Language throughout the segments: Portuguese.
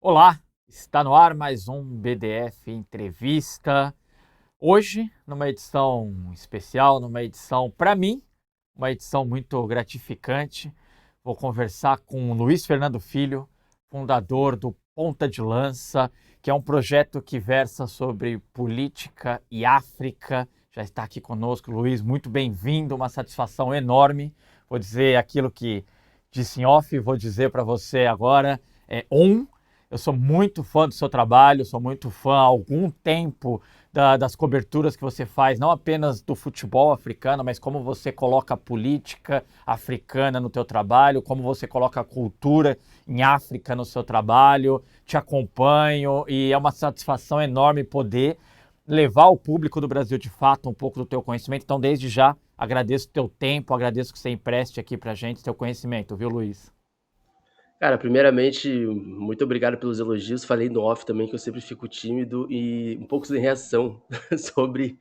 Olá, está no ar mais um BDF Entrevista. Hoje, numa edição especial, numa edição, para mim, uma edição muito gratificante. Vou conversar com o Luiz Fernando Filho, fundador do Ponta de Lança, que é um projeto que versa sobre política e África. Já está aqui conosco, Luiz, muito bem-vindo, uma satisfação enorme. Vou dizer aquilo que disse em off, vou dizer para você agora, eu sou muito fã do seu trabalho, sou muito fã há algum tempo das coberturas que você faz, não apenas do futebol africano, mas como você coloca a política africana no teu trabalho, como você coloca a cultura em África no seu trabalho. Te acompanho e é uma satisfação enorme poder levar ao público do Brasil de fato um pouco do teu conhecimento. Então, desde já, agradeço o teu tempo, agradeço que você empreste aqui pra gente teu conhecimento, viu, Luiz? Cara, primeiramente, muito obrigado pelos elogios. Falei no off também que eu sempre fico tímido e um pouco sem reação sobre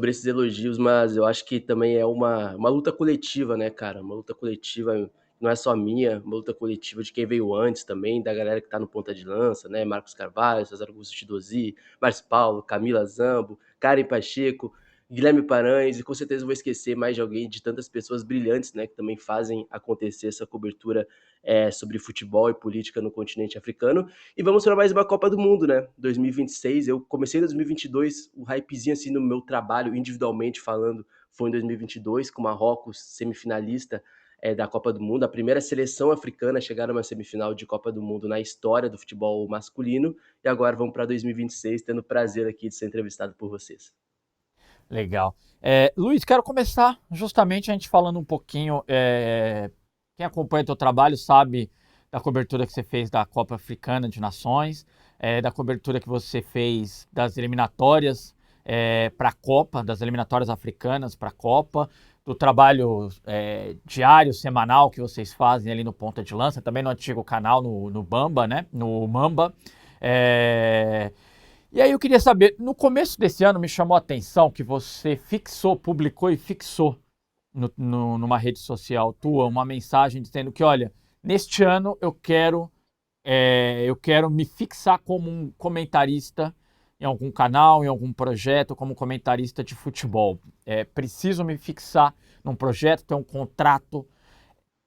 esses elogios, mas eu acho que também é uma luta coletiva, né, cara? Uma luta coletiva, não é só minha, uma luta coletiva de quem veio antes também, da galera que tá no ponta de lança, né? Marcos Carvalho, César Augusto Chidozi, Márcio Paulo, Camila Zambo, Karen Pacheco, Guilherme Paranhos, e com certeza eu vou esquecer mais de alguém, de tantas pessoas brilhantes, né, que também fazem acontecer essa cobertura sobre futebol e política no continente africano. E vamos para mais uma Copa do Mundo, né? 2026. Eu comecei em 2022, o hypezinho assim no meu trabalho, individualmente falando, foi em 2022, com Marrocos, semifinalista da Copa do Mundo, a primeira seleção africana a chegar a uma semifinal de Copa do Mundo na história do futebol masculino. E agora vamos para 2026, tendo o prazer aqui de ser entrevistado por vocês. Legal. Luiz, quero começar justamente a gente falando um pouquinho. Quem acompanha o teu trabalho sabe da cobertura que você fez da Copa Africana de Nações, da cobertura que você fez das eliminatórias para a Copa, das eliminatórias africanas para a Copa, do trabalho diário, semanal que vocês fazem ali no Ponta de Lança, também no antigo canal no Bamba, né? No Mamba. É, e aí eu queria saber, no começo desse ano me chamou a atenção que você publicou e fixou numa rede social tua uma mensagem dizendo que, olha, neste ano eu quero me fixar como um comentarista em algum canal, em algum projeto, como comentarista de futebol. Preciso me fixar num projeto, ter um contrato.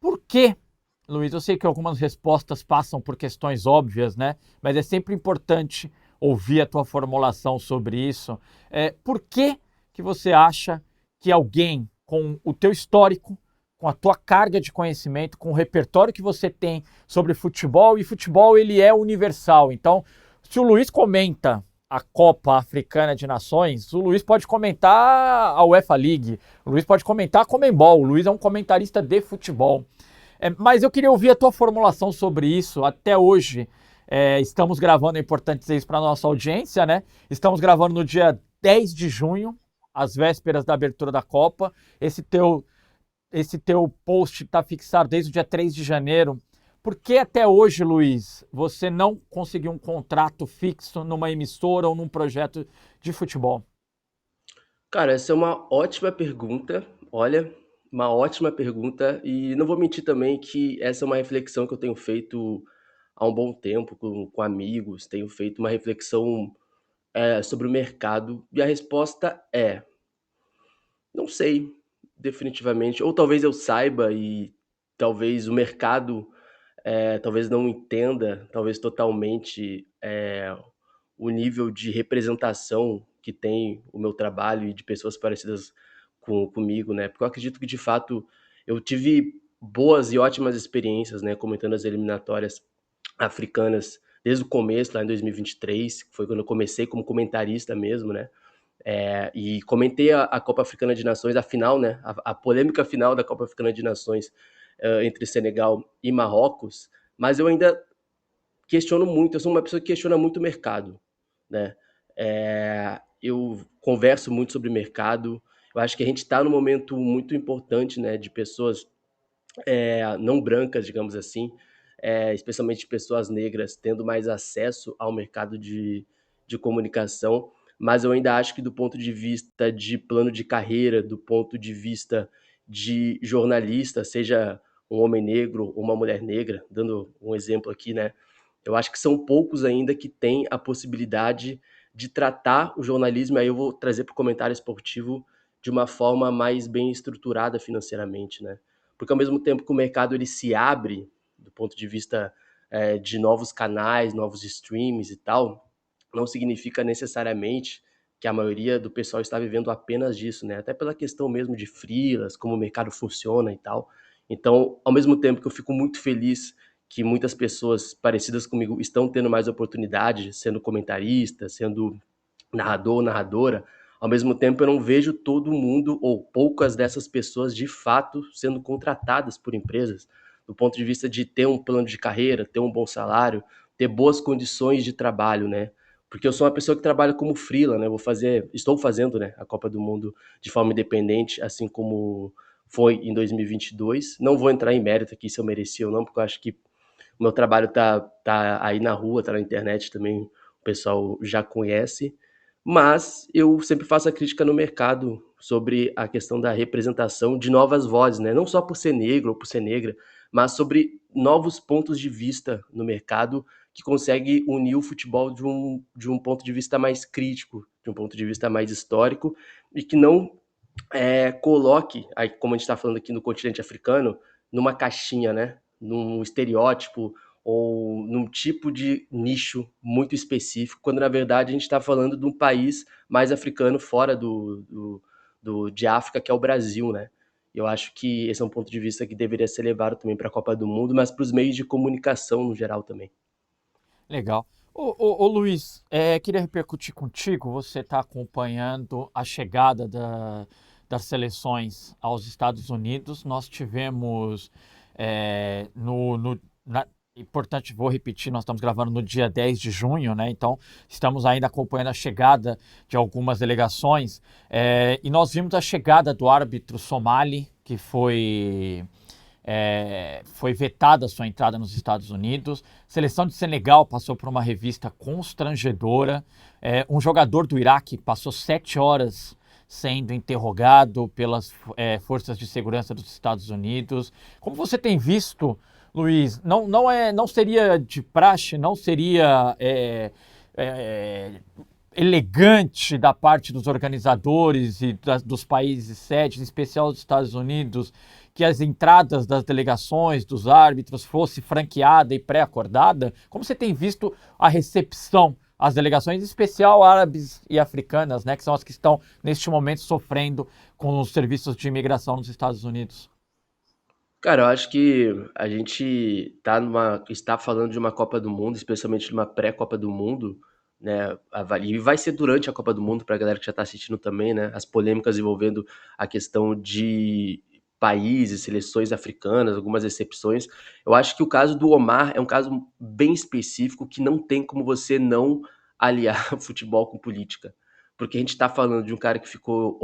Por quê, Luiz? Eu sei que algumas respostas passam por questões óbvias, né? Mas é sempre importante ouvir a tua formulação sobre isso. Por que você acha que alguém com o teu histórico, com a tua carga de conhecimento, com o repertório que você tem sobre futebol, e futebol ele é universal. Então, se o Luiz comenta a Copa Africana de Nações, o Luiz pode comentar a UEFA League, o Luiz pode comentar a Comembol, o Luiz é um comentarista de futebol. Mas eu queria ouvir a tua formulação sobre isso. Até hoje, estamos gravando, é importante dizer isso para a nossa audiência, né? Estamos gravando no dia 10 de junho, às vésperas da abertura da Copa. Esse teu post está fixado desde o dia 3 de janeiro. Por que até hoje, Luiz, você não conseguiu um contrato fixo numa emissora ou num projeto de futebol? Cara, essa é uma ótima pergunta. Olha, uma ótima pergunta. E não vou mentir também que essa é uma reflexão que eu tenho feito há um bom tempo com amigos, tenho feito uma reflexão sobre o mercado. E a resposta é: não sei, definitivamente. Ou talvez eu saiba e talvez o mercado talvez não entenda, talvez totalmente, o nível de representação que tem o meu trabalho e de pessoas parecidas comigo, né? Porque eu acredito que de fato eu tive boas e ótimas experiências, né, comentando as eliminatórias africanas desde o começo, lá em 2023, que foi quando eu comecei como comentarista mesmo, né? E comentei a Copa Africana de Nações, a final, né? A polêmica final da Copa Africana de Nações entre Senegal e Marrocos, mas eu ainda questiono muito, eu sou uma pessoa que questiona muito o mercado, né? Eu converso muito sobre mercado, eu acho que a gente está num momento muito importante, né, de pessoas não brancas, digamos assim, especialmente pessoas negras, tendo mais acesso ao mercado de comunicação, mas eu ainda acho que do ponto de vista de plano de carreira, do ponto de vista de jornalista, seja um homem negro ou uma mulher negra, dando um exemplo aqui, né? Eu acho que são poucos ainda que têm a possibilidade de tratar o jornalismo, aí eu vou trazer para o comentário esportivo de uma forma mais bem estruturada financeiramente, né? Porque ao mesmo tempo que o mercado ele se abre do ponto de vista de novos canais, novos streams e tal, não significa necessariamente que a maioria do pessoal está vivendo apenas disso, né? Até pela questão mesmo de freelas, como o mercado funciona e tal. Então, ao mesmo tempo que eu fico muito feliz que muitas pessoas parecidas comigo estão tendo mais oportunidade, sendo comentarista, sendo narrador, narradora, ao mesmo tempo eu não vejo todo mundo ou poucas dessas pessoas de fato sendo contratadas por empresas, do ponto de vista de ter um plano de carreira, ter um bom salário, ter boas condições de trabalho, né? Porque eu sou uma pessoa que trabalha como freela, né? Estou fazendo, né, a Copa do Mundo de forma independente, assim como foi em 2022. Não vou entrar em mérito aqui se eu mereci ou não, porque eu acho que o meu trabalho tá aí na rua, tá na internet também, o pessoal já conhece, mas eu sempre faço a crítica no mercado sobre a questão da representação de novas vozes, né? Não só por ser negro ou por ser negra, mas sobre novos pontos de vista no mercado que consegue unir o futebol de um ponto de vista mais crítico, de um ponto de vista mais histórico, e que não coloque, aí, como a gente está falando aqui no continente africano, numa caixinha, né? Num estereótipo ou num tipo de nicho muito específico, quando na verdade a gente está falando de um país mais africano fora de África, que é o Brasil, né? Eu acho que esse é um ponto de vista que deveria ser levado também para a Copa do Mundo, mas para os meios de comunicação no geral também. Legal. Ô Luiz, queria repercutir contigo. Você está acompanhando a chegada das seleções aos Estados Unidos. Nós tivemos é, no, no- na- importante, vou repetir, nós estamos gravando no dia 10 de junho, né? Então, estamos ainda acompanhando a chegada de algumas delegações. E nós vimos a chegada do árbitro somali, que foi vetada a sua entrada nos Estados Unidos. A seleção de Senegal passou por uma revista constrangedora. Um jogador do Iraque passou 7 horas sendo interrogado pelas forças de segurança dos Estados Unidos. Como você tem visto, Luiz, não seria de praxe, não seria elegante da parte dos organizadores e dos países sedes, em especial dos Estados Unidos, que as entradas das delegações, dos árbitros, fosse franqueada e pré-acordada? Como você tem visto a recepção às delegações, em especial árabes e africanas, né, que são as que estão, neste momento, sofrendo com os serviços de imigração nos Estados Unidos? Cara, eu acho que a gente está falando de uma Copa do Mundo, especialmente de uma pré-Copa do Mundo, né? E vai ser durante a Copa do Mundo, para a galera que já está assistindo também, né? As polêmicas envolvendo a questão de países, seleções africanas, algumas exceções. Eu acho que o caso do Omar é um caso bem específico que não tem como você não aliar futebol com política. Porque a gente está falando de um cara que ficou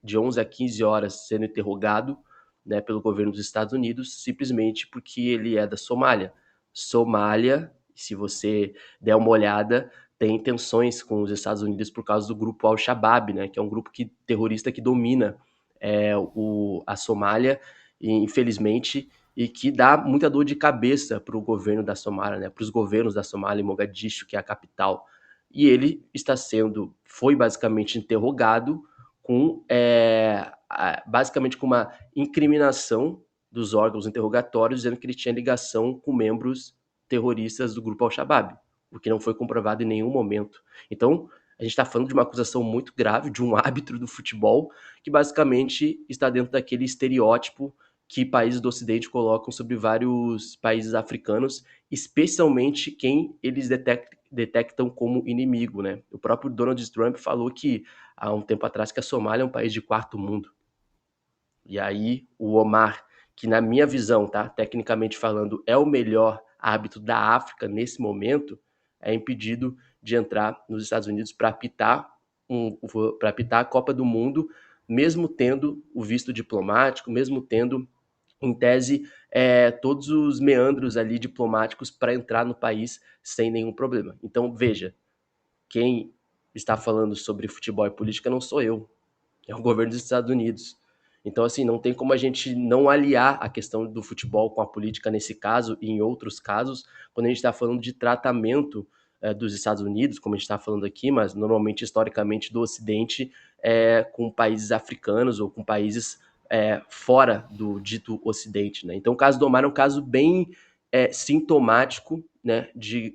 de 11 a 15 horas sendo interrogado, né, pelo governo dos Estados Unidos, simplesmente porque ele é da Somália. Somália, se você der uma olhada, tem tensões com os Estados Unidos por causa do grupo Al-Shabaab, né, que é um grupo terrorista que domina a Somália, e, infelizmente, e que dá muita dor de cabeça para o governo da Somália, né, para os governos da Somália, em Mogadishu, que é a capital. E ele foi basicamente interrogado com basicamente com uma incriminação dos órgãos interrogatórios, dizendo que ele tinha ligação com membros terroristas do grupo Al-Shabaab, o que não foi comprovado em nenhum momento. Então, a gente está falando de uma acusação muito grave de um árbitro do futebol que basicamente está dentro daquele estereótipo que países do Ocidente colocam sobre vários países africanos, especialmente quem eles detectam como inimigo, né? O próprio Donald Trump falou que há um tempo atrás que a Somália é um país de quarto mundo. E aí o Omar, que na minha visão, tá, tecnicamente falando, é o melhor árbitro da África nesse momento, é impedido de entrar nos Estados Unidos para apitar a Copa do Mundo, mesmo tendo o visto diplomático, mesmo tendo, em tese, todos os meandros ali diplomáticos para entrar no país sem nenhum problema. Então, veja, quem está falando sobre futebol e política não sou eu, é o governo dos Estados Unidos. Então, assim, não tem como a gente não aliar a questão do futebol com a política nesse caso e em outros casos, quando a gente está falando de tratamento dos Estados Unidos, como a gente está falando aqui, mas normalmente, historicamente, do Ocidente, com países africanos ou com países fora do dito Ocidente, né? Então, o caso do Omar é um caso bem sintomático, né,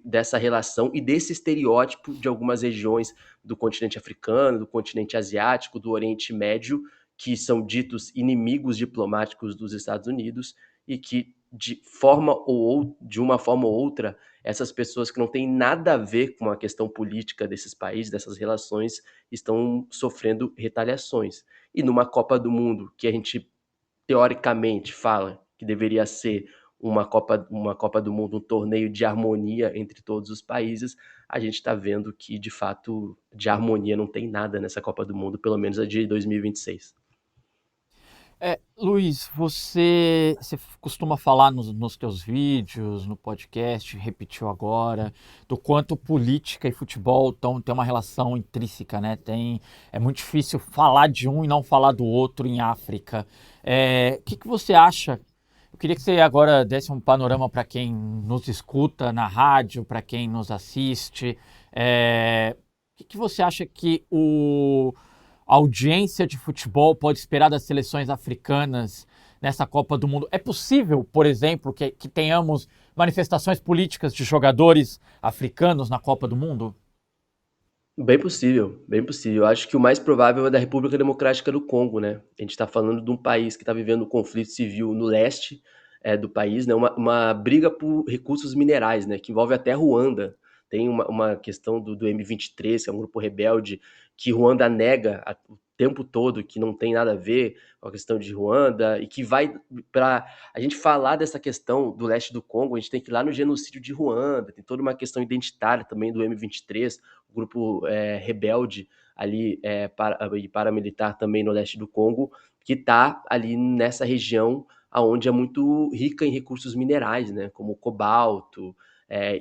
dessa relação e desse estereótipo de algumas regiões do continente africano, do continente asiático, do Oriente Médio, que são ditos inimigos diplomáticos dos Estados Unidos e que de uma forma ou outra, essas pessoas que não têm nada a ver com a questão política desses países, dessas relações, estão sofrendo retaliações. E numa Copa do Mundo, que a gente teoricamente fala que deveria ser uma Copa do Mundo, um torneio de harmonia entre todos os países, a gente está vendo que, de fato, de harmonia não tem nada nessa Copa do Mundo, pelo menos a de 2026. Luiz, você costuma falar nos teus vídeos, no podcast, repetiu agora, do quanto política e futebol têm uma relação intrínseca, né? É muito difícil falar de um e não falar do outro em África. O que você acha? Eu queria que você agora desse um panorama para quem nos escuta na rádio, para quem nos assiste. O que você acha que a audiência de futebol pode esperar das seleções africanas nessa Copa do Mundo? É possível, por exemplo, que tenhamos manifestações políticas de jogadores africanos na Copa do Mundo? Bem possível, bem possível. Eu acho que o mais provável é da República Democrática do Congo, né? A gente está falando de um país que está vivendo um conflito civil no leste do país, né? Uma briga por recursos minerais, né? Que envolve até Ruanda. Tem uma questão do M23, que é um grupo rebelde, que Ruanda nega o tempo todo, que não tem nada a ver com a questão de Ruanda, e que vai para a gente falar dessa questão do leste do Congo, a gente tem que ir lá no genocídio de Ruanda, tem toda uma questão identitária também do M23, o grupo rebelde ali e paramilitar também no leste do Congo, que está ali nessa região onde é muito rica em recursos minerais, né, como cobalto,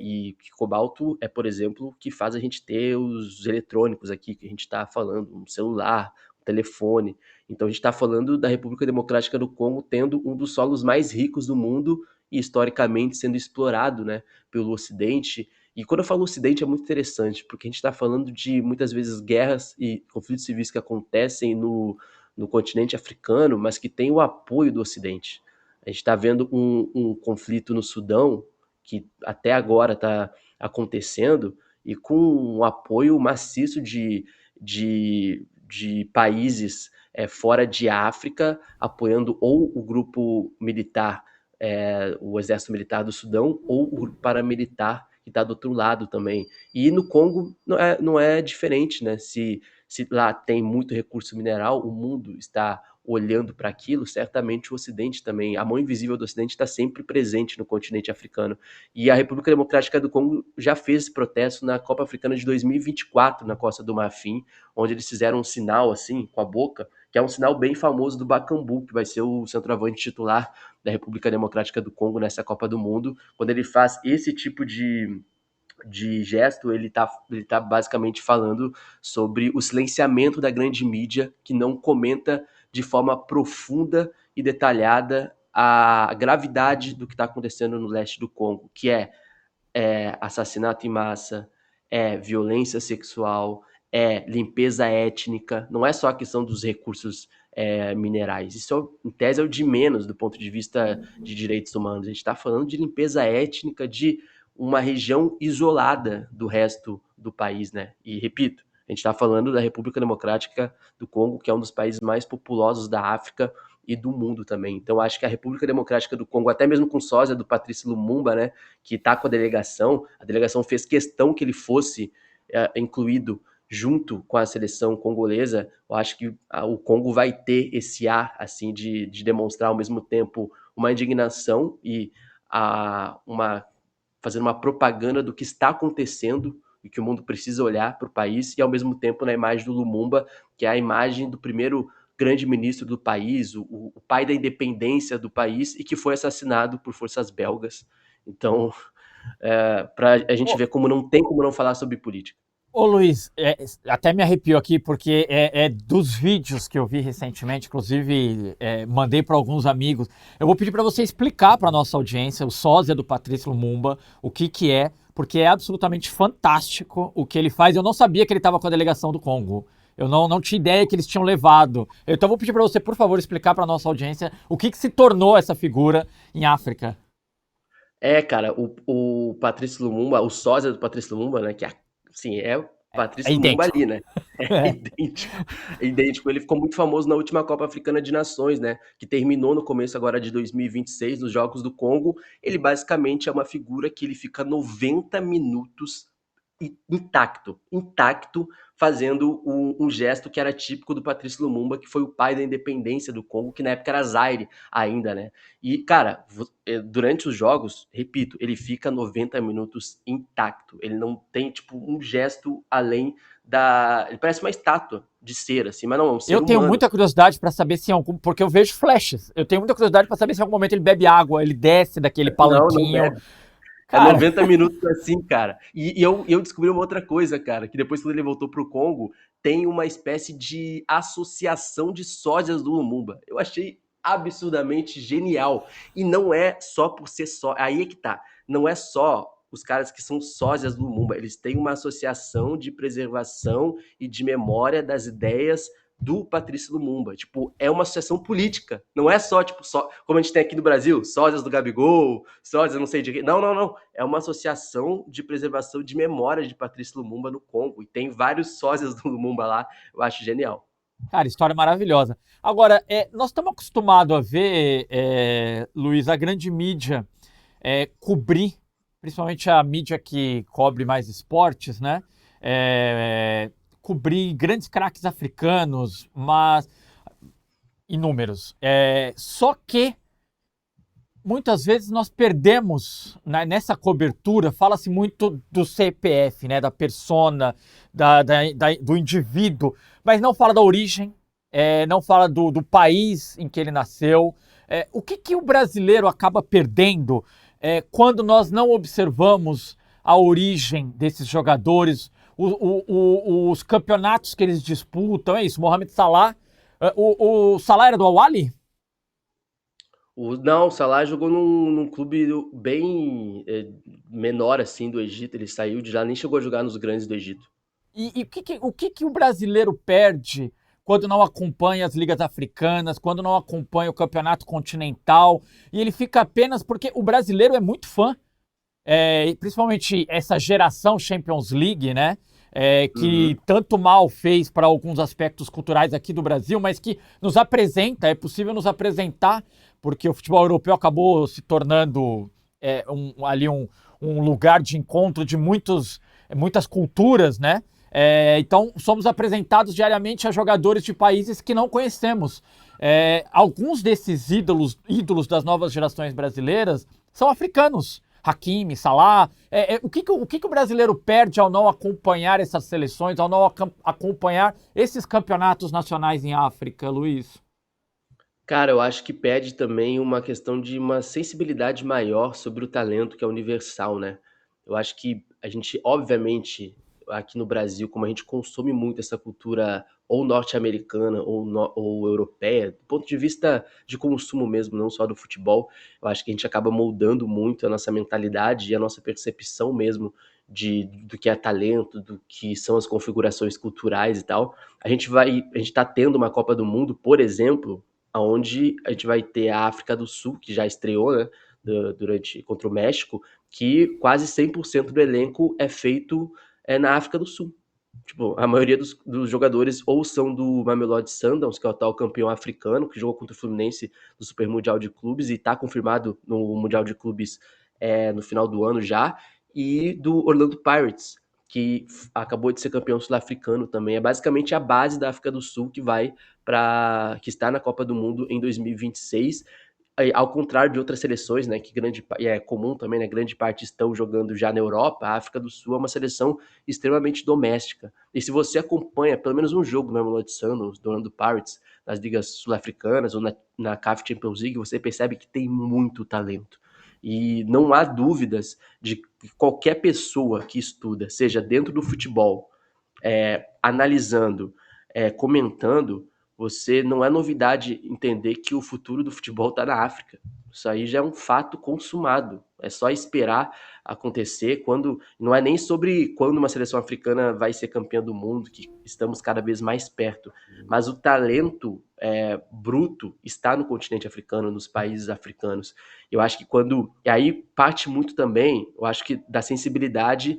e cobalto é, por exemplo, que faz a gente ter os eletrônicos aqui que a gente está falando, um celular, um telefone. Então a gente está falando da República Democrática do Congo tendo um dos solos mais ricos do mundo e historicamente sendo explorado, né, pelo Ocidente. E quando eu falo Ocidente é muito interessante, porque a gente está falando de muitas vezes guerras e conflitos civis que acontecem no continente africano, mas que tem o apoio do Ocidente. A gente está vendo um conflito no Sudão, que até agora está acontecendo, e com um apoio maciço de países fora de África, apoiando ou o grupo militar, o exército militar do Sudão, ou o grupo paramilitar que está do outro lado também. E no Congo não é diferente, né? Se lá tem muito recurso mineral, o mundo está olhando para aquilo, certamente o Ocidente também, a mão invisível do Ocidente está sempre presente no continente africano. E a República Democrática do Congo já fez esse protesto na Copa Africana de 2024, na Costa do Marfim, onde eles fizeram um sinal assim, com a boca, que é um sinal bem famoso do Bakambu, que vai ser o centroavante titular da República Democrática do Congo nessa Copa do Mundo. Quando ele faz esse tipo de gesto, ele tá basicamente falando sobre o silenciamento da grande mídia que não comenta de forma profunda e detalhada a gravidade do que está acontecendo no leste do Congo, que é assassinato em massa, é violência sexual, é limpeza étnica, não é só a questão dos recursos minerais. Isso, em tese, é o de menos do ponto de vista de direitos humanos. A gente está falando de limpeza étnica de uma região isolada do resto do país, né? E repito, a gente está falando da República Democrática do Congo, que é um dos países mais populosos da África e do mundo também. Então, acho que a República Democrática do Congo, até mesmo com sósia do Patrício Lumumba, né, que está com a delegação fez questão que ele fosse incluído junto com a seleção congolesa. Eu acho que o Congo vai ter esse ar assim de demonstrar ao mesmo tempo uma indignação e fazendo uma propaganda do que está acontecendo e que o mundo precisa olhar para o país, e ao mesmo tempo na imagem do Lumumba, que é a imagem do primeiro grande ministro do país, o pai da independência do país, e que foi assassinado por forças belgas. Então, para a gente ver como não tem como não falar sobre política. Ô Luiz, até me arrepio aqui porque é dos vídeos que eu vi recentemente, inclusive mandei para alguns amigos. Eu vou pedir para você explicar para nossa audiência o sósia do Patrício Lumumba, o que que é, porque é absolutamente fantástico o que ele faz. Eu não sabia que ele estava com a delegação do Congo. Eu não tinha ideia que eles tinham levado. Então vou pedir para você, por favor, explicar para nossa audiência o que que se tornou essa figura em África. É, cara, o Patrício Lumumba, o sósia do Patrício Lumumba, né, que assim, é o É Patrício Lumumba idêntico. ali, né, é idêntico, é idêntico. Ele ficou muito famoso na última Copa Africana de Nações, né, que terminou no começo agora de 2026, nos Jogos do Congo. Ele basicamente é uma figura que ele fica 90 minutos intacto, intacto, fazendo um gesto que era típico do Patrício Lumumba, que foi o pai da independência do Congo, que na época era Zaire ainda, né? E, cara, durante os jogos, repito, ele fica 90 minutos intacto. Ele não tem, tipo, um gesto além da. Ele parece uma estátua de cera, assim, mas não, é um Eu ser tenho humano. muita curiosidade para saber se em algum. Porque eu vejo flashes. Eu tenho muita curiosidade para saber se em algum momento ele bebe água, ele desce daquele Não, não palanquinho. bebe. É Cara, 90 minutos assim, cara. E eu descobri uma outra coisa, cara, que depois quando ele voltou pro Congo, tem uma espécie de associação de sósias do Lumumba. Eu achei absurdamente genial. E não é só por ser só. Aí é que tá. Não é só os caras que são sósias do Lumumba. Eles têm uma associação de preservação e de memória das ideias do Patrício Lumumba. Tipo, é uma associação política. Não é só, tipo, só como a gente tem aqui no Brasil, sósias do Gabigol, sósias não sei de quê. Não, não, não. É uma associação de preservação de memória de Patrício Lumumba no Congo. E tem vários sósias do Lumumba lá. Eu acho genial. cara, história maravilhosa. Agora, nós estamos acostumados a ver, Luiz, a grande mídia cobrir, principalmente a mídia que cobre mais esportes, né? Cobrir grandes craques africanos, mas inúmeros. Só que muitas vezes nós perdemos nessa cobertura, fala-se muito do CPF, né, da persona, do indivíduo, mas não fala da origem, não fala do país em que ele nasceu. O que, que o brasileiro acaba perdendo quando nós não observamos a origem desses jogadores, os campeonatos que eles disputam? É isso, Mohamed Salah. O Salah era do Al-Ahly? Não, o Salah jogou num clube bem menor assim do Egito. Ele saiu de lá, nem chegou a jogar nos grandes do Egito. E o que que o brasileiro perde quando não acompanha as ligas africanas, quando não acompanha o campeonato continental, e ele fica apenas porque o brasileiro é muito fã, e principalmente essa geração Champions League, né? Que Uhum. tanto mal fez para alguns aspectos culturais aqui do Brasil, mas que nos apresenta, é possível nos apresentar, porque o futebol europeu acabou se tornando ali um lugar de encontro de muitas culturas, né? Então, somos apresentados diariamente a jogadores de países que não conhecemos. Alguns desses ídolos das novas gerações brasileiras são africanos. Hakimi, Salah. O que o brasileiro perde ao não acompanhar essas seleções, ao não acompanhar esses campeonatos nacionais em África, Luiz? Cara, eu acho que pede também uma questão de uma sensibilidade maior sobre o talento que é universal, né? Eu acho que a gente, obviamente, aqui no Brasil, como a gente consome muito essa cultura ou norte-americana ou europeia, do ponto de vista de consumo mesmo, não só do futebol, eu acho que a gente acaba moldando muito a nossa mentalidade e a nossa percepção mesmo do que é talento, do que são as configurações culturais e tal. A gente tá tendo uma Copa do Mundo, por exemplo, aonde a gente vai ter a África do Sul, que já estreou, né, durante contra o México, que quase 100% do elenco é feito na África do Sul. Tipo, a maioria dos jogadores ou são do Mamelodi Sundowns, que é o atual campeão africano, que jogou contra o Fluminense no Super Mundial de Clubes e está confirmado no Mundial de Clubes no final do ano já, e do Orlando Pirates, que acabou de ser campeão sul-africano também. É basicamente a base da África do Sul que está na Copa do Mundo em 2026. Ao contrário de outras seleções, né, e é comum também, né, grande parte estão jogando já na Europa, a África do Sul é uma seleção extremamente doméstica. E se você acompanha pelo menos um jogo no Mamelodi Sundowns, do Orlando Pirates, nas ligas sul-africanas ou na CAF Champions League, você percebe que tem muito talento. E não há dúvidas de que qualquer pessoa que estuda, seja dentro do futebol, analisando, comentando, você não é novidade entender que o futuro do futebol está na África. Isso aí já é um fato consumado. É só esperar acontecer quando. Não é nem sobre quando uma seleção africana vai ser campeã do mundo, que estamos cada vez mais perto. Mas o talento bruto está no continente africano, nos países africanos. Eu acho que quando. E aí parte muito também, eu acho que da sensibilidade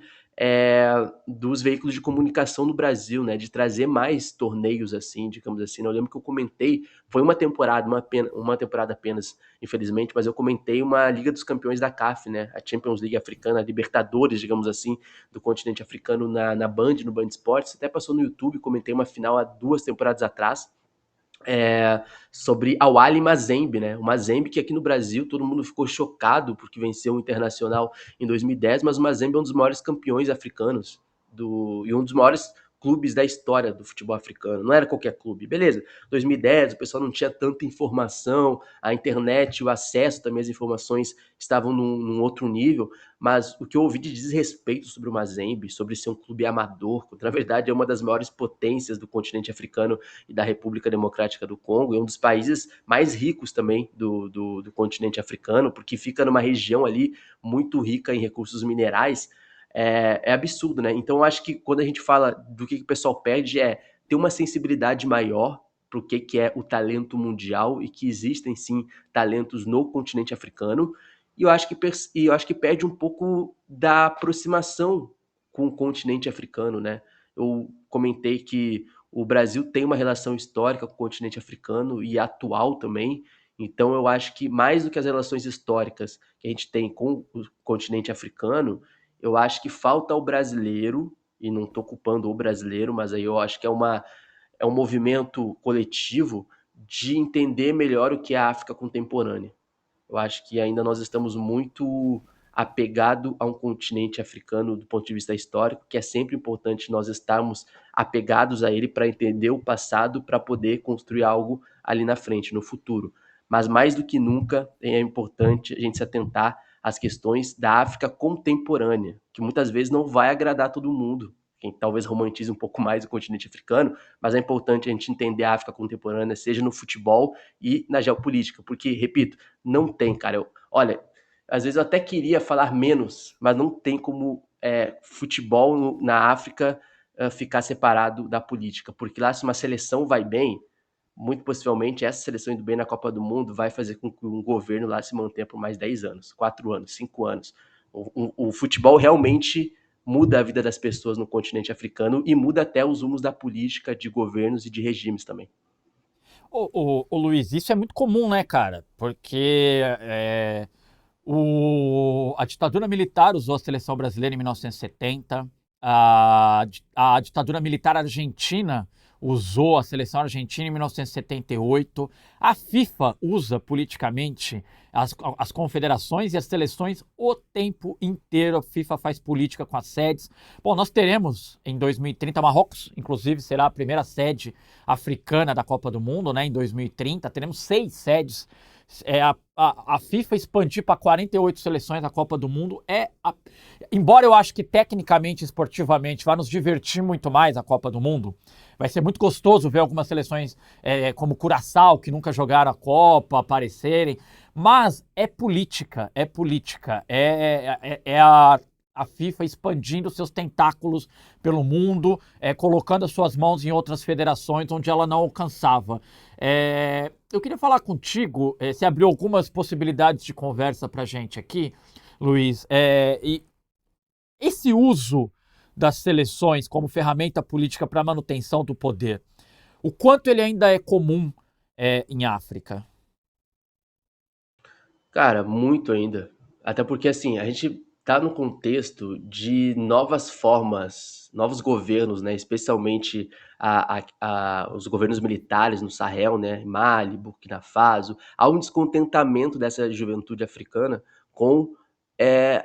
dos veículos de comunicação no Brasil, né? De trazer mais torneios assim, digamos assim. Eu lembro que eu comentei, foi uma temporada apenas, infelizmente, mas eu comentei uma Liga dos Campeões da CAF, né? A Champions League africana, a Libertadores, digamos assim, do continente africano na Band, no Band Esportes. Até passou no YouTube, comentei uma final há 2 temporadas atrás sobre Al Ahly Mazembe, né? O Mazembe que aqui no Brasil todo mundo ficou chocado porque venceu o Internacional em 2010, mas o Mazembe é um dos maiores campeões africanos e um dos maiores clubes da história do futebol africano. Não era qualquer clube. Beleza, 2010 o pessoal não tinha tanta informação, a internet, o acesso também às informações estavam num outro nível, mas o que eu ouvi de desrespeito sobre o Mazembe, sobre ser um clube amador, que na verdade é uma das maiores potências do continente africano e da República Democrática do Congo, e um dos países mais ricos também do continente africano, porque fica numa região ali muito rica em recursos minerais, absurdo, né? Então eu acho que quando a gente fala do que o pessoal pede ter uma sensibilidade maior para o que é o talento mundial e que existem sim talentos no continente africano, e eu acho que perde um pouco da aproximação com o continente africano, né? Eu comentei que o Brasil tem uma relação histórica com o continente africano e atual também. Então, eu acho que mais do que as relações históricas que a gente tem com o continente africano, eu acho que falta ao brasileiro, e não estou culpando o brasileiro, mas aí eu acho que é um movimento coletivo de entender melhor o que é a África contemporânea. Eu acho que ainda nós estamos muito apegado a um continente africano do ponto de vista histórico, que é sempre importante nós estarmos apegados a ele para entender o passado, para poder construir algo ali na frente, no futuro. Mas mais do que nunca é importante a gente se atentar às questões da África contemporânea, que muitas vezes não vai agradar todo mundo, quem talvez romantize um pouco mais o continente africano, mas é importante a gente entender a África contemporânea, seja no futebol e na geopolítica, porque, repito, não tem, cara. Olha, às vezes eu até queria falar menos, mas não tem como futebol na África ficar separado da política, porque lá se uma seleção vai bem, muito possivelmente essa seleção indo bem na Copa do Mundo vai fazer com que um governo lá se mantenha por mais 10 anos, 4 anos, 5 anos. O futebol realmente muda a vida das pessoas no continente africano e muda até os rumos da política, de governos e de regimes também. Ô, Luiz, isso é muito comum, né, cara? Porque a ditadura militar usou a seleção brasileira em 1970, a ditadura militar argentina usou a seleção argentina em 1978, a FIFA usa politicamente as confederações e as seleções o tempo inteiro. A FIFA faz política com as sedes. Bom, nós teremos em 2030 Marrocos, inclusive será a primeira sede africana da Copa do Mundo, né? Em 2030 teremos 6 sedes. A FIFA expandir para 48 seleções a Copa do Mundo embora eu acho que tecnicamente, esportivamente, vai nos divertir muito mais a Copa do Mundo. Vai ser muito gostoso ver algumas seleções como Curaçao, que nunca jogaram a Copa, aparecerem. Mas é política, é política. A FIFA expandindo seus tentáculos pelo mundo, colocando as suas mãos em outras federações onde ela não alcançava. Eu queria falar contigo, você abriu algumas possibilidades de conversa para a gente aqui, Luiz, e esse uso das seleções como ferramenta política para a manutenção do poder, o quanto ele ainda é comum em África? Cara, muito ainda. Até porque, assim, a gente tá no contexto de novas formas, novos governos, né? Especialmente os governos militares no Sahel, né? Mali, Burkina Faso. Há um descontentamento dessa juventude africana com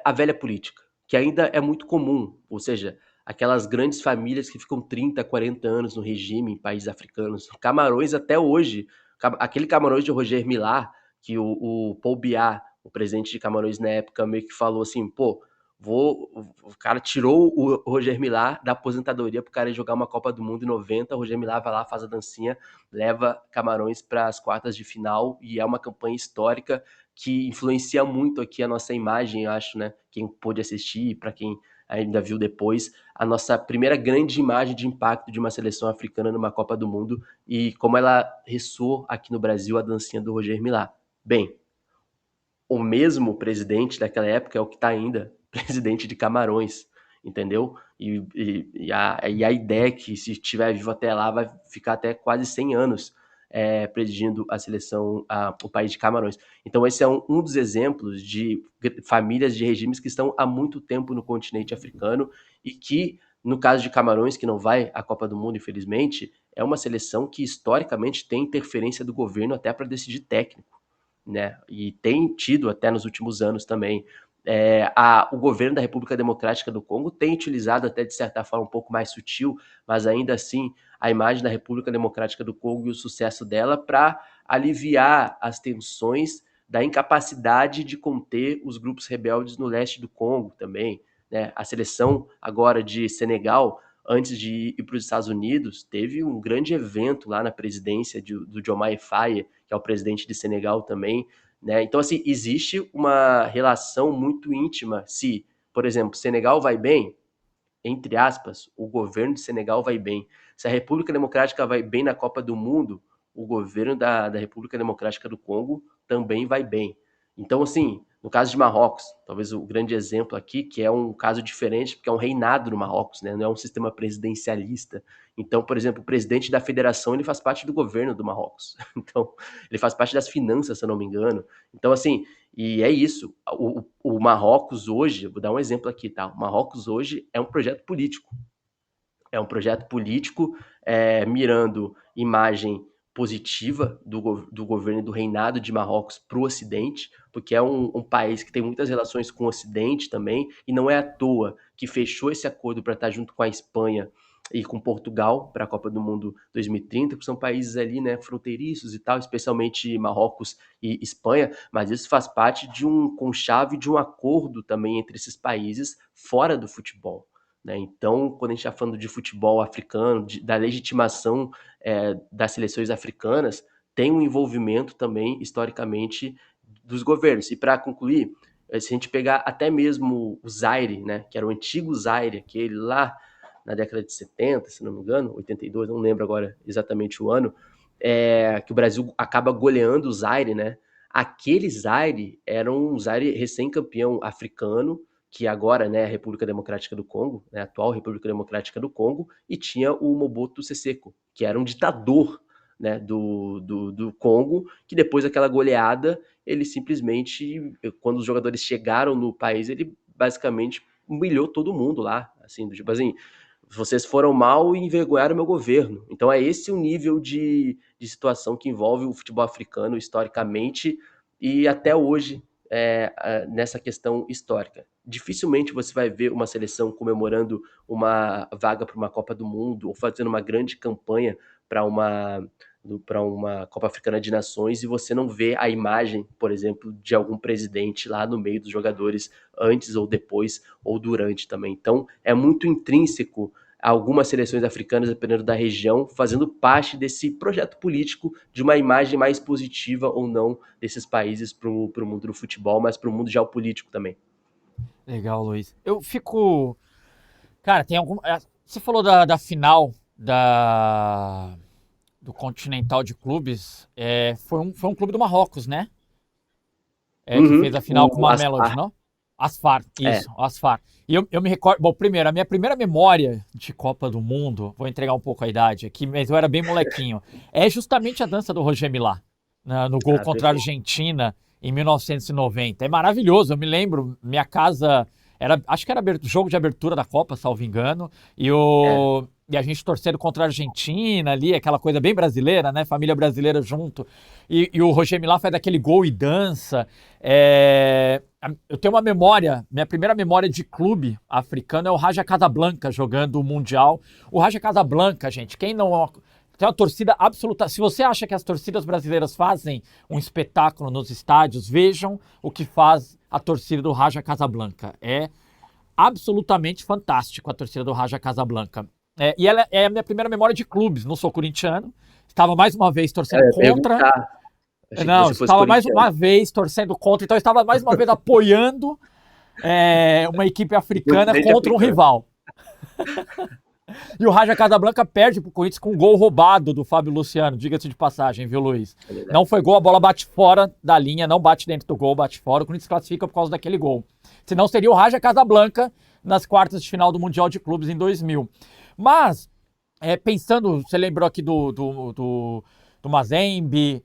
a velha política, que ainda é muito comum. Ou seja, aquelas grandes famílias que ficam 30, 40 anos no regime em países africanos. Camarões até hoje. Aquele Camarões de Roger Millar que o Paul Biá, o presidente de Camarões na época, meio que falou assim, pô, O cara tirou o Roger Milá da aposentadoria pro cara jogar uma Copa do Mundo em 90. O Roger Milá vai lá, faz a dancinha, leva Camarões para as quartas de final e é uma campanha histórica que influencia muito aqui a nossa imagem, eu acho, né? Quem pôde assistir, para quem ainda viu depois, a nossa primeira grande imagem de impacto de uma seleção africana numa Copa do Mundo e como ela ressoou aqui no Brasil a dancinha do Roger Milá. Bem, o mesmo presidente daquela época é o que está ainda presidente de Camarões, entendeu? E a ideia é que se estiver vivo até lá vai ficar até quase 100 anos presidindo a seleção, o país de Camarões. Então esse é um dos exemplos de famílias de regimes que estão há muito tempo no continente africano e que, no caso de Camarões, que não vai à Copa do Mundo, infelizmente, é uma seleção que historicamente tem interferência do governo até para decidir técnico, né? E tem tido até nos últimos anos também. O governo da República Democrática do Congo tem utilizado até de certa forma um pouco mais sutil, mas ainda assim a imagem da República Democrática do Congo e o sucesso dela para aliviar as tensões da incapacidade de conter os grupos rebeldes no leste do Congo também, né? A seleção agora de Senegal, antes de ir para os Estados Unidos, teve um grande evento lá na presidência do Diomaye Faye, que é o presidente de Senegal também, né? Então, assim, existe uma relação muito íntima se, por exemplo, Senegal vai bem, entre aspas, o governo de Senegal vai bem. Se a República Democrática vai bem na Copa do Mundo, o governo da República Democrática do Congo também vai bem. Então, assim, no caso de Marrocos, talvez o grande exemplo aqui, que é um caso diferente, porque é um reinado no Marrocos, né? Não é um sistema presidencialista. Então, por exemplo, o presidente da federação, ele faz parte do governo do Marrocos. Então, ele faz parte das finanças, se eu não me engano. Então, assim, e é isso. O Marrocos hoje, vou dar um exemplo aqui, tá? O Marrocos hoje é um projeto político. É um projeto político mirando imagem positiva do governo e do reinado de Marrocos para o Ocidente, porque é um país que tem muitas relações com o Ocidente também, e não é à toa que fechou esse acordo para estar junto com a Espanha e com Portugal para a Copa do Mundo 2030, que são países ali, né, fronteiriços e tal, especialmente Marrocos e Espanha, mas isso faz parte de um conchave de um acordo também entre esses países fora do futebol, né? Então, quando a gente está falando de futebol africano, da legitimação das seleções africanas, tem um envolvimento também, historicamente, dos governos. E para concluir, se a gente pegar até mesmo o Zaire, né, que era o antigo Zaire, aquele lá na década de 70, se não me engano, 82, não lembro agora exatamente o ano, que o Brasil acaba goleando o Zaire, né? Aquele Zaire era um Zaire recém-campeão africano, que agora, né, é a República Democrática do Congo, né, a atual República Democrática do Congo, e tinha o Mobutu Sese Seko, que era um ditador, né, do Congo, que depois daquela goleada, ele simplesmente, quando os jogadores chegaram no país, ele basicamente humilhou todo mundo lá, assim, tipo assim, vocês foram mal e envergonharam o meu governo. Então é esse o nível de situação que envolve o futebol africano historicamente e até hoje nessa questão histórica. Dificilmente você vai ver uma seleção comemorando uma vaga para uma Copa do Mundo ou fazendo uma grande campanha para uma Copa Africana de Nações e você não vê a imagem, por exemplo, de algum presidente lá no meio dos jogadores antes ou depois ou durante também. Então é muito intrínseco algumas seleções africanas, dependendo da região, fazendo parte desse projeto político de uma imagem mais positiva ou não desses países para o mundo do futebol, mas para o mundo geopolítico também. Legal, Luiz. Eu fico. Cara, tem algum. Você falou da final do Continental de Clubes. Foi um clube do Marrocos, né? Que fez a final com o O Mamelodi, Aspar. não? Asfar, É, isso, Asfar. E eu me recordo. Bom, primeiro, a minha primeira memória de Copa do Mundo, vou entregar um pouco a idade aqui, mas eu era bem molequinho, é justamente a dança do Roger Milá, no gol contra a perfeito. Argentina em 1990. É maravilhoso, eu me lembro, minha casa. Acho que era jogo de abertura da Copa, salvo engano, É, e a gente torcendo contra a Argentina ali, aquela coisa bem brasileira, né? Família brasileira junto. E o Roger Milá faz aquele gol e dança. Eu tenho uma memória, minha primeira memória de clube africano é o Raja Casablanca jogando o Mundial. O Raja Casablanca, gente, quem não. Tem uma torcida absoluta. Se você acha que as torcidas brasileiras fazem um espetáculo nos estádios, vejam o que faz a torcida do Raja Casablanca. absolutamente fantástico a torcida do Raja Casablanca. E ela é a minha primeira memória de clubes, não sou corintiano, estava mais uma vez torcendo Eu ia contra. perguntar, achei que Não, você fosse estava mais corintiano. uma vez torcendo contra, então eu estava mais uma vez apoiando uma equipe O africana continente contra um africano. rival. E o Raja Casablanca perde pro Corinthians com um gol roubado do Fábio Luciano, diga-se de passagem, viu, Luiz? É verdade. Não foi gol, a bola bate fora da linha, não bate dentro do gol, bate fora. O Corinthians classifica por causa daquele gol. Senão seria o Raja Casablanca nas quartas de final do Mundial de Clubes em 2000. Mas, pensando, você lembrou aqui do Mazembe,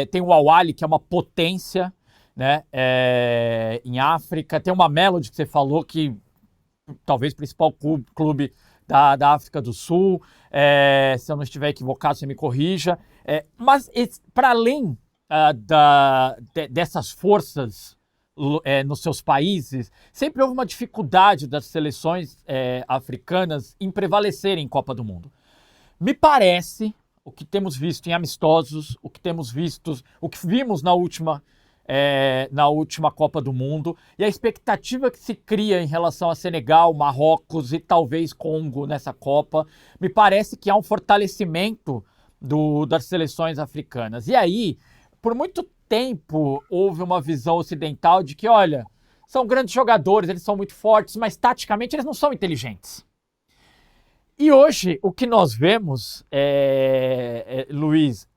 tem o Al-Ahly, que é uma potência, né, em África. Tem uma Melody que você falou que talvez o principal clube da África do Sul. Se eu não estiver equivocado, você me corrija. Mas, para além dessas forças nos seus países, sempre houve uma dificuldade das seleções africanas em prevalecerem em Copa do Mundo. Me parece, o que temos visto em amistosos, o que vimos na última Copa do Mundo, e a expectativa que se cria em relação a Senegal, Marrocos e talvez Congo nessa Copa, me parece que há um fortalecimento das seleções africanas. E aí, por muito tempo, houve uma visão ocidental de que, olha, são grandes jogadores, eles são muito fortes, mas taticamente eles não são inteligentes. E hoje, o que nós vemos, Luiz,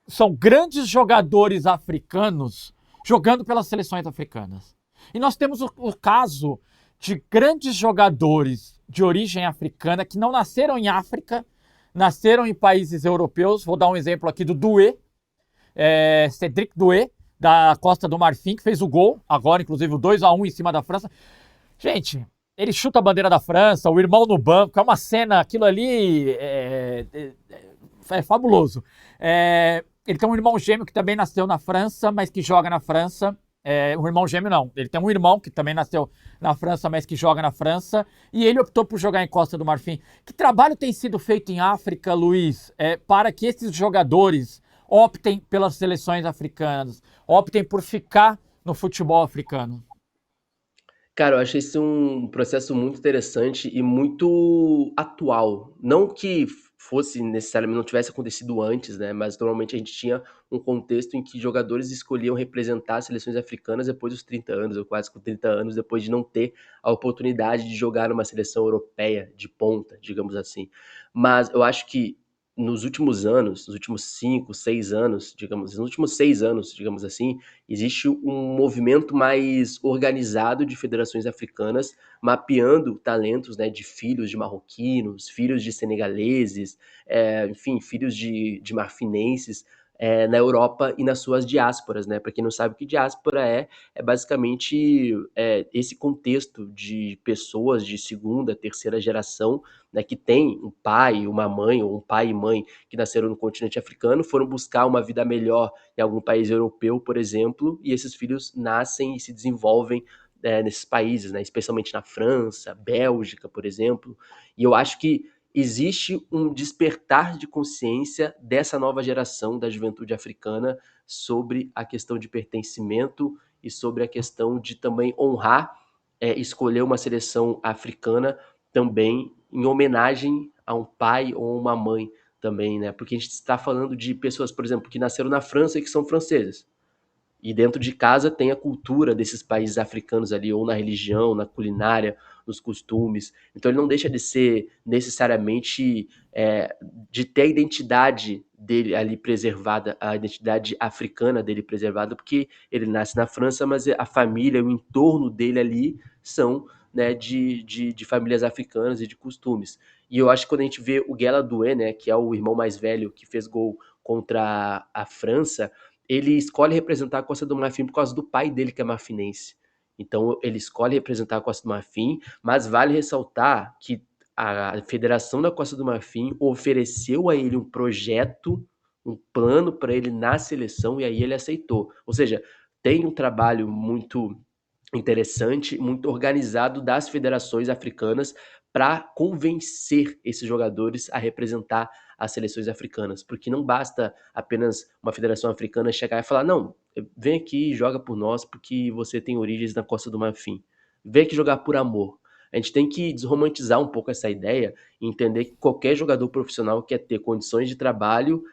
são grandes jogadores africanos jogando pelas seleções africanas. E nós temos o caso de grandes jogadores de origem africana que não nasceram em África, nasceram em países europeus. Vou dar um exemplo aqui do Doué, Cédric Doué, da Costa do Marfim, que fez o gol, agora inclusive o 2-1 em cima da França. Gente, ele chuta a bandeira da França, o irmão no banco, é uma cena, aquilo ali é fabuloso. Ele tem um irmão gêmeo que também nasceu na França, mas que joga na França. Um irmão gêmeo não, ele tem um irmão que também nasceu na França, mas que joga na França. E ele optou por jogar em Costa do Marfim. Que trabalho tem sido feito em África, Luiz, para que esses jogadores optem pelas seleções africanas, optem por ficar no futebol africano? Cara, eu achei isso um processo muito interessante e muito atual. Não que fosse necessariamente, não tivesse acontecido antes, né? Mas normalmente a gente tinha um contexto em que jogadores escolhiam representar as seleções africanas depois dos 30 anos, ou quase com 30 anos, depois de não ter a oportunidade de jogar numa seleção europeia de ponta, digamos assim. Mas eu acho que nos últimos anos, nos últimos 5, 6 anos, digamos, nos últimos 6 anos, digamos assim, existe um movimento mais organizado de federações africanas mapeando talentos, né, de filhos de marroquinos, filhos de senegaleses, enfim, filhos de marfinenses, na Europa e nas suas diásporas, né? Para quem não sabe o que diáspora é basicamente esse contexto de pessoas de segunda, terceira geração, né, que tem um pai, uma mãe, ou um pai e mãe que nasceram no continente africano, foram buscar uma vida melhor em algum país europeu, por exemplo, e esses filhos nascem e se desenvolvem nesses países, né? Especialmente na França, Bélgica, por exemplo. E eu acho que existe um despertar de consciência dessa nova geração da juventude africana sobre a questão de pertencimento e sobre a questão de também honrar, escolher uma seleção africana também em homenagem a um pai ou uma mãe também, né? Porque a gente está falando de pessoas, por exemplo, que nasceram na França e que são franceses. E dentro de casa tem a cultura desses países africanos ali, ou na religião, na culinária, nos costumes. Então ele não deixa de ser necessariamente de ter a identidade dele ali preservada, a identidade africana dele preservada, porque ele nasce na França, mas a família, o entorno dele ali são, né, de famílias africanas e de costumes. E eu acho que quando a gente vê o Guela Doué, né, que é o irmão mais velho que fez gol contra a França, ele escolhe representar a Costa do Marfim por causa do pai dele, que é marfinense. Então, ele escolhe representar a Costa do Marfim, mas vale ressaltar que a Federação da Costa do Marfim ofereceu a ele um projeto, um plano para ele na seleção, e aí ele aceitou. Ou seja, tem um trabalho muito interessante, muito organizado das federações africanas para convencer esses jogadores a representar as seleções africanas, porque não basta apenas uma federação africana chegar e falar, não, vem aqui e joga por nós porque você tem origens na Costa do Marfim, vem aqui jogar por amor. A gente tem que desromantizar um pouco essa ideia e entender que qualquer jogador profissional quer ter condições de trabalho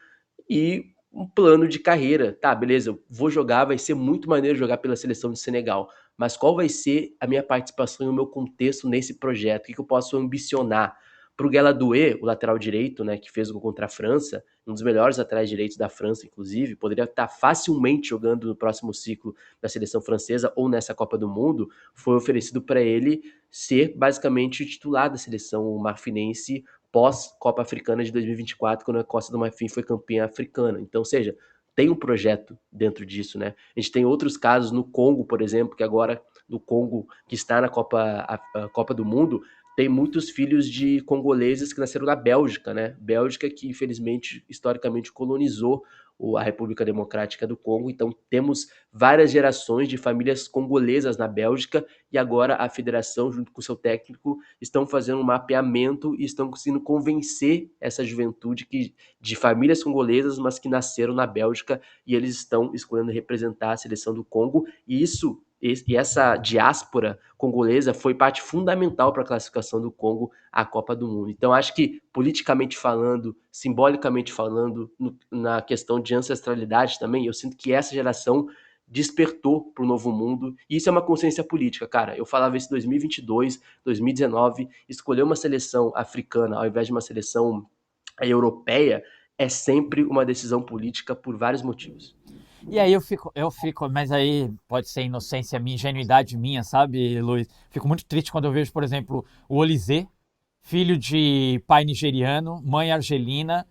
e um plano de carreira. Tá, beleza, eu vou jogar, vai ser muito maneiro jogar pela seleção de Senegal, mas qual vai ser a minha participação e o meu contexto nesse projeto? O que eu posso ambicionar? Para o Gueladoué, o lateral direito, né, que fez o gol contra a França, um dos melhores laterais direitos da França, inclusive, poderia estar facilmente jogando no próximo ciclo da seleção francesa ou nessa Copa do Mundo, foi oferecido para ele ser basicamente o titular da seleção marfinense pós-Copa Africana de 2024, quando a Costa do Marfim foi campeã africana. Então, ou seja, tem um projeto dentro disso, né? A gente tem outros casos no Congo, por exemplo, que agora no Congo, que está na a Copa do Mundo, tem muitos filhos de congoleses que nasceram na Bélgica, né? Bélgica que, infelizmente, historicamente colonizou a República Democrática do Congo. Então, temos várias gerações de famílias congolesas na Bélgica e agora a federação, junto com o seu técnico, estão fazendo um mapeamento e estão conseguindo convencer essa juventude de famílias congolesas, mas que nasceram na Bélgica e eles estão escolhendo representar a seleção do Congo. E essa diáspora congolesa foi parte fundamental para a classificação do Congo à Copa do Mundo. Então, acho que, politicamente falando, simbolicamente falando, na questão de ancestralidade também, eu sinto que essa geração despertou para o novo mundo, e isso é uma consciência política, cara. Eu falava isso em 2022, 2019, escolher uma seleção africana ao invés de uma seleção europeia é sempre uma decisão política por vários motivos. E aí mas aí pode ser inocência minha, ingenuidade minha, sabe, Luiz? Fico muito triste quando eu vejo, por exemplo, o Olise, filho de pai nigeriano, mãe argelina,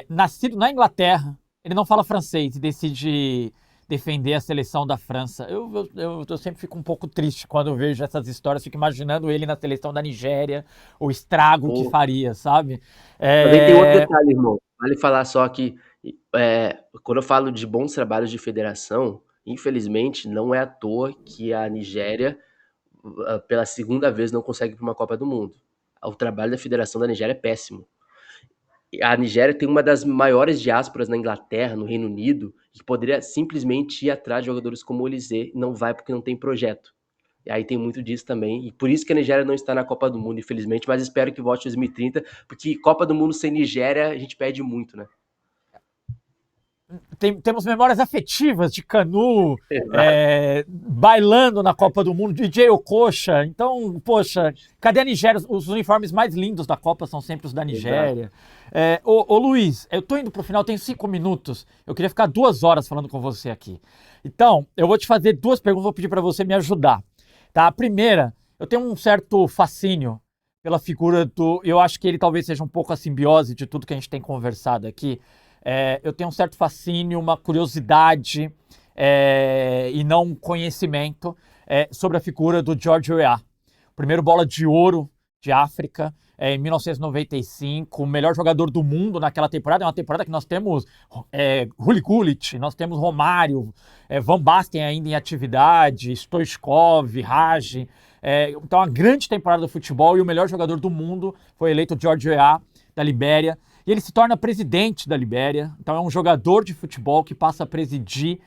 nascido na Inglaterra, ele não fala francês e decide defender a seleção da França. Eu sempre fico um pouco triste quando eu vejo essas histórias, fico imaginando ele na seleção da Nigéria, o estrago que Pô, faria, sabe? também tem outro É, detalhe, irmão. Vale falar só que quando eu falo de bons trabalhos de federação, infelizmente não é à toa que a Nigéria, pela segunda vez, não consegue ir para uma Copa do Mundo. O trabalho da federação da Nigéria é péssimo. A Nigéria tem uma das maiores diásporas na Inglaterra, no Reino Unido, que poderia simplesmente ir atrás de jogadores como o Olise, não vai porque não tem projeto. E aí tem muito disso também, e por isso que a Nigéria não está na Copa do Mundo, infelizmente, mas espero que volte em 2030, porque Copa do Mundo sem Nigéria a gente perde muito, né? temos memórias afetivas de Canu Exato. bailando na Copa do Mundo, DJ Okocha. Então, poxa, cadê a Nigéria? Os uniformes mais lindos da Copa são sempre os da Exato. Nigéria. Ô Luiz, eu tô indo pro final, tenho 5 minutos. Eu queria ficar 2 horas falando com você aqui. Então, eu vou te fazer 2 perguntas, vou pedir para você me ajudar. Tá? A primeira, eu tenho um certo fascínio pela figura do. Eu acho que ele talvez seja um pouco a simbiose de tudo que a gente tem conversado aqui. Eu tenho um certo fascínio, uma curiosidade e não um conhecimento sobre a figura do George Weah, primeiro bola de ouro de África, em 1995, o melhor jogador do mundo naquela temporada. É uma temporada que nós temos Rulli Gullit, nós temos Romário, Van Basten ainda em atividade, Stoichkov, Raj. Então, uma grande temporada do futebol, e o melhor jogador do mundo foi eleito George Weah, da Libéria. E ele se torna presidente da Libéria. Então é um jogador de futebol que passa a presidir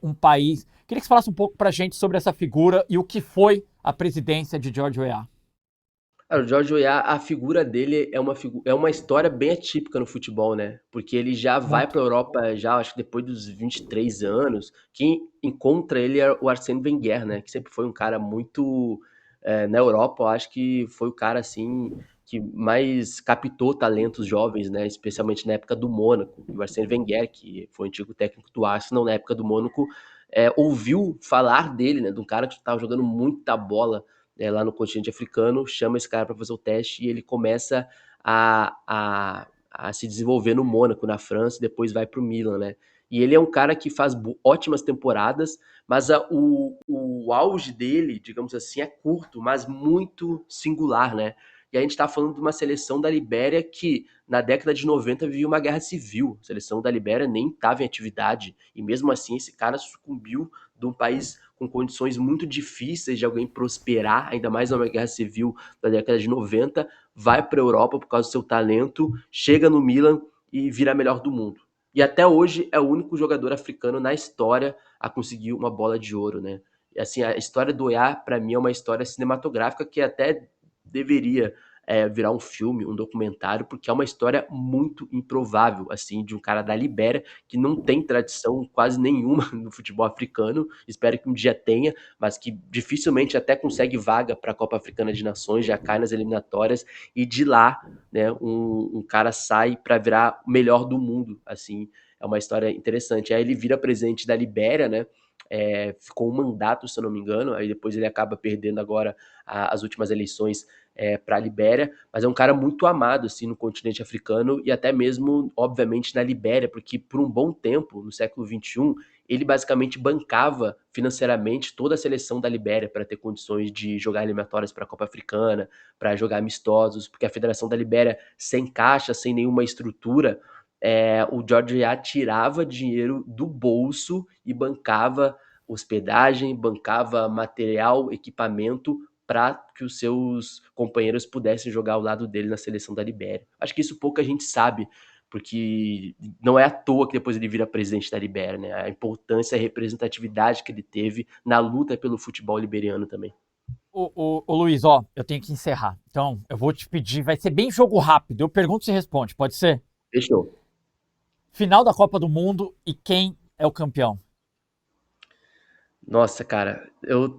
um país. Queria que você falasse um pouco pra gente sobre essa figura e o que foi a presidência de George Weah. Cara, o George Weah, a figura dele é uma história bem atípica no futebol, né? Porque ele já vai Muito. para a Europa, já acho que depois dos 23 anos. Quem encontra ele é o Arsène Wenger, né? Que sempre foi um cara muito. Na Europa, eu acho que foi o cara assim que mais captou talentos jovens, né? Especialmente na época do Mônaco. O Arsène Wenger, que foi o antigo técnico do Arsenal, na época do Mônaco, ouviu falar dele, né? De um cara que estava jogando muita bola lá no continente africano, chama esse cara para fazer o teste e ele começa a se desenvolver no Mônaco, na França, e depois vai para o Milan, né? E ele é um cara que faz ótimas temporadas, mas o auge dele, digamos assim, é curto, mas muito singular, né? E a gente está falando de uma seleção da Libéria que, na década de 90, vivia uma guerra civil. A seleção da Libéria nem estava em atividade. E mesmo assim, esse cara sucumbiu de um país com condições muito difíceis de alguém prosperar, ainda mais numa guerra civil da década de 90, vai para a Europa por causa do seu talento, chega no Milan e vira a melhor do mundo. E até hoje é o único jogador africano na história a conseguir uma bola de ouro, né? E assim, a história do EA, para mim, é uma história cinematográfica que até deveria virar um filme, um documentário, porque é uma história muito improvável, assim, de um cara da Libéria, que não tem tradição quase nenhuma no futebol africano, espero que um dia tenha, mas que dificilmente até consegue vaga para a Copa Africana de Nações, já cai nas eliminatórias, e de lá, né, um cara sai para virar o melhor do mundo, assim, é uma história interessante. Aí ele vira presidente da Libéria, né, ficou um mandato, se eu não me engano, aí depois ele acaba perdendo agora as últimas eleições para a Libéria, mas é um cara muito amado assim no continente africano e até mesmo, obviamente, na Libéria, porque por um bom tempo, no século XXI, ele basicamente bancava financeiramente toda a seleção da Libéria para ter condições de jogar eliminatórias para a Copa Africana, para jogar amistosos, porque a Federação da Libéria, sem caixa, sem nenhuma estrutura, o George Weah tirava dinheiro do bolso e bancava hospedagem, bancava material, equipamento para que os seus companheiros pudessem jogar ao lado dele na seleção da Libéria. Acho que isso pouca gente sabe, porque não é à toa que depois ele vira presidente da Libéria, né? A importância e a representatividade que ele teve na luta pelo futebol liberiano também. Ô Luiz, ó, eu tenho que encerrar. Então, eu vou te pedir, vai ser bem jogo rápido. Eu pergunto e você responde, pode ser? Fechou. Final da Copa do Mundo e quem é o campeão? Nossa, cara, eu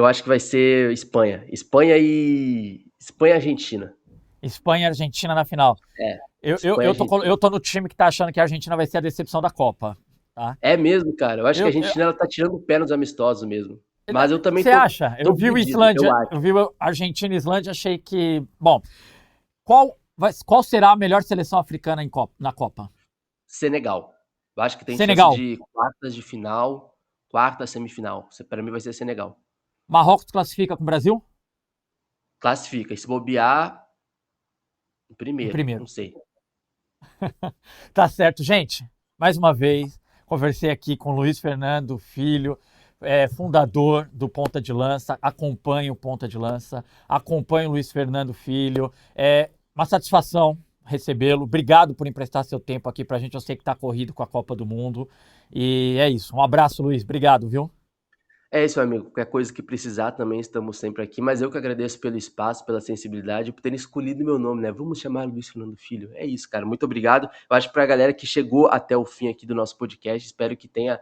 acho que vai ser Espanha. Espanha e Argentina. Espanha e Argentina na final. É, Eu, eu, Espanha e eu, tô, Argentina. eu tô no time que tá achando que a Argentina vai ser a decepção da Copa, tá? É mesmo, cara. Eu acho que a Eu, Argentina ela tá tirando o pé nos amistosos mesmo. Mas eu também Você tô, acha? Eu tô vi o dividido, eu Islândia, acho. eu vi o Argentina e Islândia, achei que. Bom, qual será a melhor seleção africana na Copa? Senegal. Eu acho que tem chance Senegal. de quartas de final, quarta, semifinal. Pra mim vai ser Senegal. Marrocos classifica com o Brasil? Classifica. E se bobear, em Em primeiro. primeiro. Não sei. Tá certo, gente. Mais uma vez, conversei aqui com o Luiz Fernando Filho, fundador do Ponta de Lança. Acompanho o Ponta de Lança, acompanho o Luiz Fernando Filho. É uma satisfação recebê-lo. Obrigado por emprestar seu tempo aqui pra gente. Eu sei que tá corrido com a Copa do Mundo. E é isso. Um abraço, Luiz. Obrigado, viu? É isso, amigo. Qualquer coisa que precisar também estamos sempre aqui. Mas eu que agradeço pelo espaço, pela sensibilidade, por terem escolhido meu nome, né? Vamos chamar Luiz Fernando Filho. É isso, cara. Muito obrigado. Eu acho que pra galera que chegou até o fim aqui do nosso podcast, espero que tenha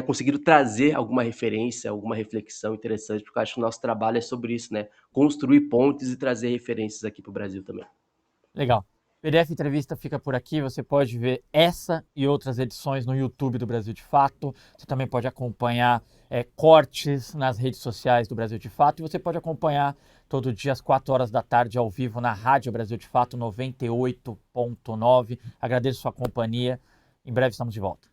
conseguido trazer alguma referência, alguma reflexão interessante, porque eu acho que o nosso trabalho é sobre isso, né? Construir pontes e trazer referências aqui pro Brasil também. Legal. PDF Entrevista fica por aqui. Você pode ver essa e outras edições no YouTube do Brasil de Fato. Você também pode acompanhar cortes nas redes sociais do Brasil de Fato. E você pode acompanhar todo dia às 4 horas da tarde ao vivo na Rádio Brasil de Fato 98.9. Agradeço sua companhia. Em breve estamos de volta.